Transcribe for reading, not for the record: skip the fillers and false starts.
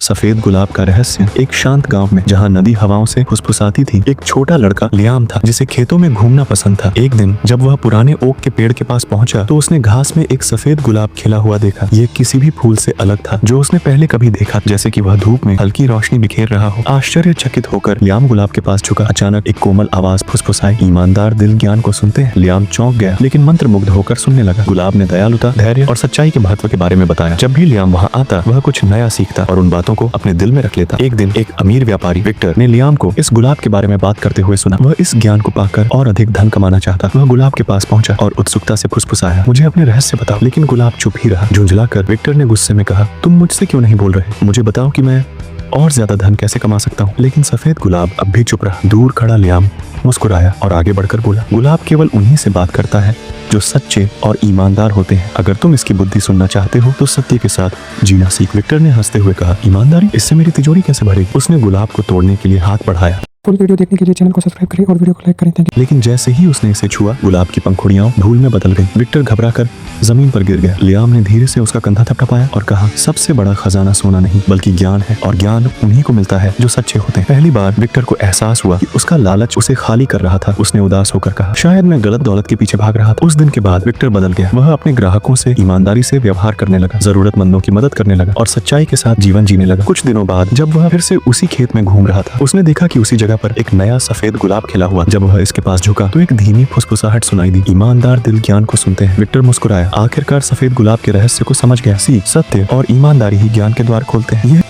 सफेद गुलाब का रहस्य। एक शांत गांव में जहां नदी हवाओं से फुसफुसाती थी, एक छोटा लड़का लियाम था जिसे खेतों में घूमना पसंद था। एक दिन जब वह पुराने ओक के पेड़ के पास पहुंचा तो उसने घास में एक सफेद गुलाब खिला हुआ देखा। ये किसी भी फूल से अलग था जो उसने पहले कभी देखा, जैसे कि वह धूप में हल्की रोशनी बिखेर रहा हो। आश्चर्यचकित होकर लियाम गुलाब के पास झुका। अचानक एक कोमल आवाज फुसफुसाई, ईमानदार दिल ज्ञान को सुनते हैं। लियाम चौंक गया लेकिन मंत्रमुग्ध होकर सुनने लगा। गुलाब ने दयालुता, धैर्य और सच्चाई के महत्व के बारे में बताया। जब भी लियाम वहाँ आता वह कुछ नया सीखता और उन बातों को अपने दिल में रख लेता। एक दिन एक अमीर व्यापारी विक्टर ने लियाम को इस गुलाब के बारे में बात करते हुए सुना। वह इस ज्ञान को पाकर और अधिक धन कमाना चाहता। वह गुलाब के पास पहुंचा और उत्सुकता से फुसफुसाया, मुझे अपने रहस्य बताओ। लेकिन गुलाब चुप ही रहा। झुंझलाकर विक्टर ने गुस्से में कहा, तुम मुझसे क्यों नहीं बोल रहे? मुझे बताओ कि मैं और ज्यादा धन कैसे कमा सकता हूँ। लेकिन सफेद गुलाब अब भी चुप रहा। दूर खड़ा लियाम मुस्कुराया और आगे बढ़कर बोला, गुलाब केवल उन्हीं से बात करता है जो सच्चे और ईमानदार होते हैं। अगर तुम इसकी बुद्धि सुनना चाहते हो तो सत्य के साथ जीना सीख। विक्टर ने हंसते हुए कहा, ईमानदारी? इससे मेरी तिजोरी कैसे भरेगी? उसने गुलाब को तोड़ने के लिए हाथ बढ़ाया। फुल वीडियो देखने के लिए चैनल को सब्सक्राइब करें और वीडियो को लाइक करें। Thank you. लेकिन जैसे ही उसने इसे छुआ, गुलाब की पंखुड़ियां धूल में बदल गई। विक्टर घबराकर जमीन पर गिर गया। लियाम ने धीरे से उसका कंधा थपथपाया और कहा, सबसे बड़ा खजाना सोना नहीं बल्कि ज्ञान है, और ज्ञान उन्हीं को मिलता है जो सच्चे होते हैं। पहली बार विक्टर को एहसास हुआ कि उसका लालच उसे खाली कर रहा था। उसने उदास होकर कहा, शायद मैं गलत दौलत के पीछे भाग रहा था। उस दिन के बाद विक्टर बदल गया। वह अपने ग्राहकों से ईमानदारी से व्यवहार करने लगा, जरूरतमंदों की मदद करने लगा और सच्चाई के साथ जीवन जीने लगा। कुछ दिनों बाद जब वह फिर से उसी खेत में घूम रहा था, उसने देखा कि उसी जगह पर एक नया सफेद गुलाब खिला हुआ। जब वह इसके पास झुका तो एक धीमी फुसफुसाहट सुनाई दी, ईमानदार दिल ज्ञान को सुनते हैं। विक्टर मुस्कुराया। आखिरकार सफेद गुलाब के रहस्य को समझ गया। सत्य और ईमानदारी ही ज्ञान के द्वार खोलते हैं।